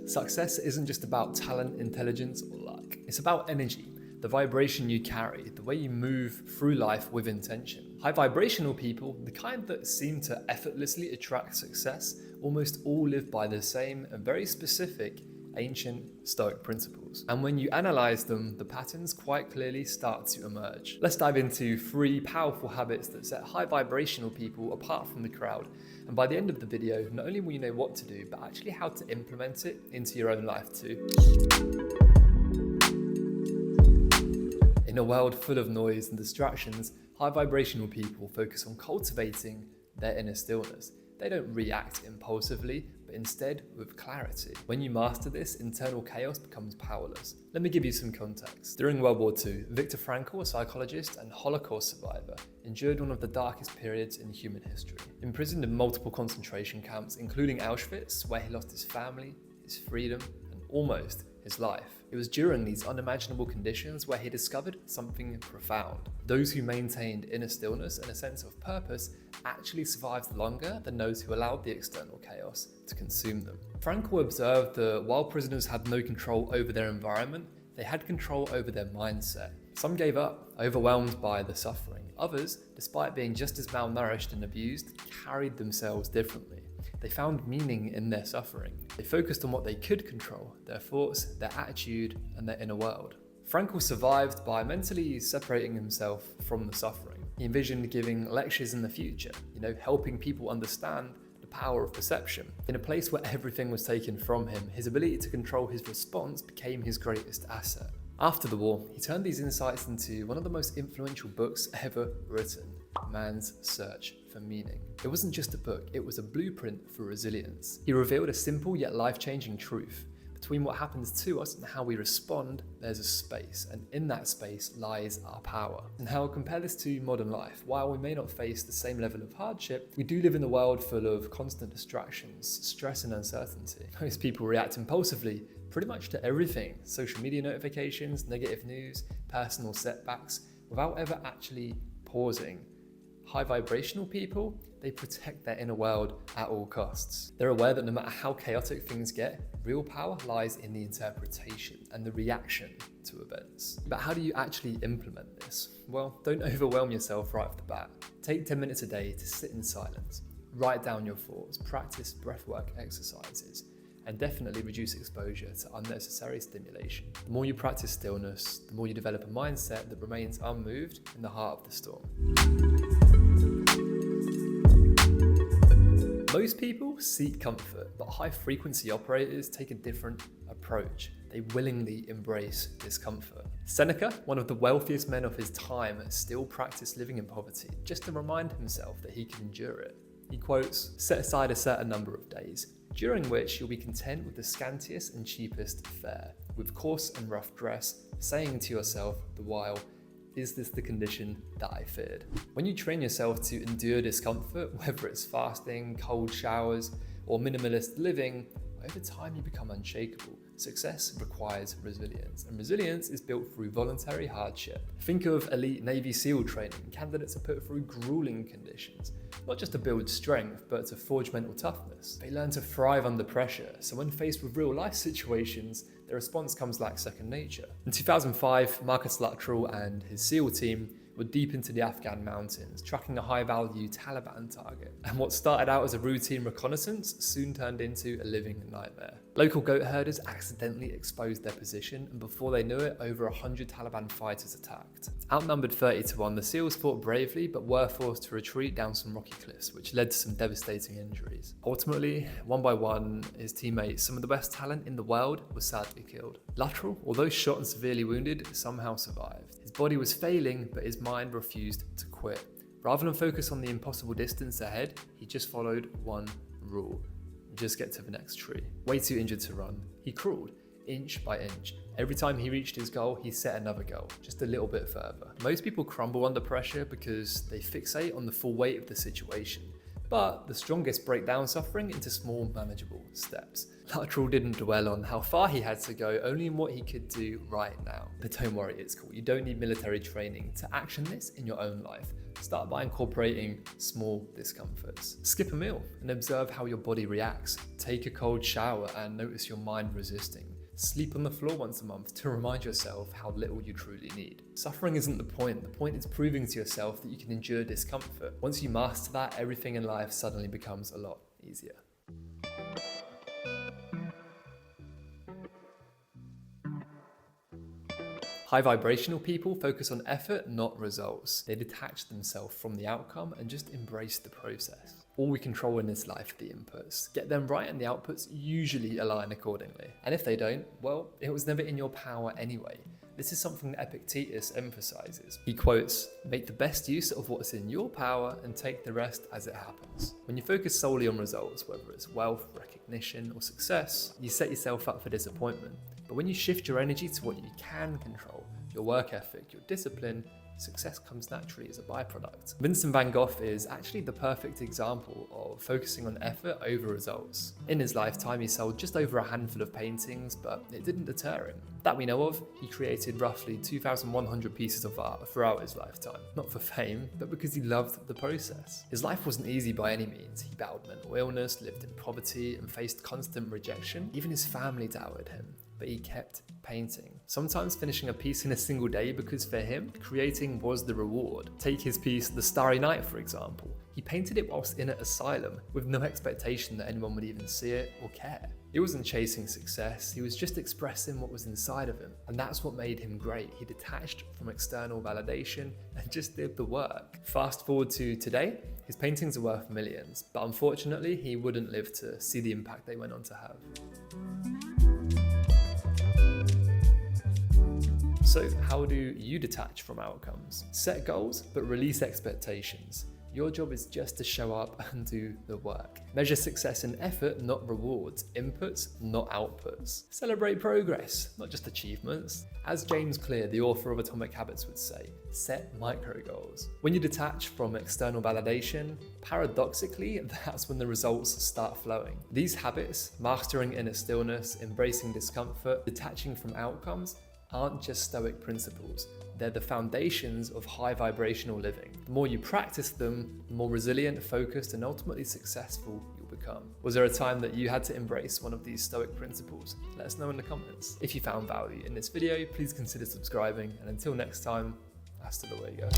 Success isn't just about talent, intelligence, or luck. It's about energy, the vibration you carry, the way you move through life with intention. High vibrational people, the kind that seem to effortlessly attract success, almost all live by the same and very specific ancient Stoic principles. And when you analyze them, the patterns quite clearly start to emerge. Let's dive into 3 powerful habits that set high vibrational people apart from the crowd. And by the end of the video, not only will you know what to do, but actually how to implement it into your own life too. In a world full of noise and distractions, high vibrational people focus on cultivating their inner stillness. They don't react impulsively, but instead with clarity. When you master this, internal chaos becomes powerless. Let me give you some context. During World War II, Viktor Frankl, a psychologist and Holocaust survivor, endured one of the darkest periods in human history. Imprisoned in multiple concentration camps, including Auschwitz, where he lost his family, his freedom, and almost his life. It was during these unimaginable conditions where he discovered something profound. Those who maintained inner stillness and a sense of purpose actually survived longer than those who allowed the external chaos to consume them. Frankl observed that while prisoners had no control over their environment, they had control over their mindset. Some gave up, overwhelmed by the suffering. Others, despite being just as malnourished and abused, carried themselves differently. They found meaning in their suffering. They focused on what they could control, their thoughts, their attitude, and their inner world. Frankl survived by mentally separating himself from the suffering. He envisioned giving lectures in the future, helping people understand the power of perception. In a place where everything was taken from him, his ability to control his response became his greatest asset. After the war, he turned these insights into one of the most influential books ever written, Man's Search for Meaning. It wasn't just a book, it was a blueprint for resilience. He revealed a simple yet life-changing truth. Between what happens to us and how we respond, there's a space, and in that space lies our power. And how I'll compare this to modern life. While we may not face the same level of hardship, we do live in a world full of constant distractions, stress and uncertainty. Most people react impulsively pretty much to everything: social media notifications, negative news, personal setbacks, without ever actually pausing. High vibrational people, they protect their inner world at all costs. They're aware that no matter how chaotic things get, real power lies in the interpretation and the reaction to events. But how do you actually implement this? Well, don't overwhelm yourself right off the bat. Take 10 minutes a day to sit in silence, write down your thoughts, practice breathwork exercises, and definitely reduce exposure to unnecessary stimulation. The more you practice stillness, the more you develop a mindset that remains unmoved in the heart of the storm. Most people seek comfort, but high-frequency operators take a different approach. They willingly embrace discomfort. Seneca, one of the wealthiest men of his time, still practiced living in poverty just to remind himself that he could endure it. He quotes, "Set aside a certain number of days, during which you'll be content with the scantiest and cheapest fare, with coarse and rough dress, saying to yourself the while, is this the condition that I feared?" When you train yourself to endure discomfort, whether it's fasting, cold showers, or minimalist living, over time you become unshakable. Success requires resilience, and resilience is built through voluntary hardship. Think of elite Navy SEAL training. Candidates are put through grueling conditions, not just to build strength, but to forge mental toughness. They learn to thrive under pressure, so when faced with real-life situations, their response comes like second nature. In 2005, Marcus Luttrell and his SEAL team were deep into the Afghan mountains, tracking a high-value Taliban target. And what started out as a routine reconnaissance soon turned into a living nightmare. Local goat herders accidentally exposed their position, and before they knew it, over 100 Taliban fighters attacked. Outnumbered 30-1, the SEALs fought bravely, but were forced to retreat down some rocky cliffs, which led to some devastating injuries. Ultimately, one by one, his teammates, some of the best talent in the world, were sadly killed. Luttrell, although shot and severely wounded, somehow survived. His body was failing, but his mind refused to quit. Rather than focus on the impossible distance ahead, he just followed one rule: just get to the next tree. Way too injured to run, he crawled, inch by inch. Every time he reached his goal, he set another goal, just a little bit further. Most people crumble under pressure because they fixate on the full weight of the situation, but the strongest break down suffering into small, manageable steps. Luttrell didn't dwell on how far he had to go, only in what he could do right now. But don't worry, it's cool. You don't need military training to action this in your own life. Start by incorporating small discomforts. Skip a meal and observe how your body reacts. Take a cold shower and notice your mind resisting. Sleep on the floor once a month to remind yourself how little you truly need. Suffering isn't the point is proving to yourself that you can endure discomfort. Once you master that, everything in life suddenly becomes a lot easier. High vibrational people focus on effort, not results. They detach themselves from the outcome and just embrace the process. All we control in this life are the inputs. Get them right and the outputs usually align accordingly. And if they don't, well, it was never in your power anyway. This is something that Epictetus emphasizes. He quotes, "Make the best use of what's in your power and take the rest as it happens." When you focus solely on results, whether it's wealth, recognition, or success, you set yourself up for disappointment. But when you shift your energy to what you can control, your work ethic, your discipline, success comes naturally as a byproduct. Vincent van Gogh is actually the perfect example of focusing on effort over results. In his lifetime, he sold just over a handful of paintings, but it didn't deter him. That we know of, he created roughly 2,100 pieces of art throughout his lifetime. Not for fame, but because he loved the process. His life wasn't easy by any means. He battled mental illness, lived in poverty, and faced constant rejection. Even his family doubted him. But he kept painting, sometimes finishing a piece in a single day because for him, creating was the reward. Take his piece, The Starry Night, for example. He painted it whilst in an asylum, with no expectation that anyone would even see it or care. He wasn't chasing success, he was just expressing what was inside of him. And that's what made him great. He detached from external validation and just did the work. Fast forward to today, his paintings are worth millions, but unfortunately, he wouldn't live to see the impact they went on to have. So how do you detach from outcomes? Set goals, but release expectations. Your job is just to show up and do the work. Measure success in effort, not rewards. Inputs, not outputs. Celebrate progress, not just achievements. As James Clear, the author of Atomic Habits, would say, set micro goals. When you detach from external validation, paradoxically, that's when the results start flowing. These habits, mastering inner stillness, embracing discomfort, detaching from outcomes, aren't just Stoic principles. They're the foundations of high vibrational living. The more you practice them, the more resilient, focused, and ultimately successful you'll become. Was there a time that you had to embrace one of these Stoic principles? Let us know in the comments. If you found value in this video, please consider subscribing, and until next time, hasta luego.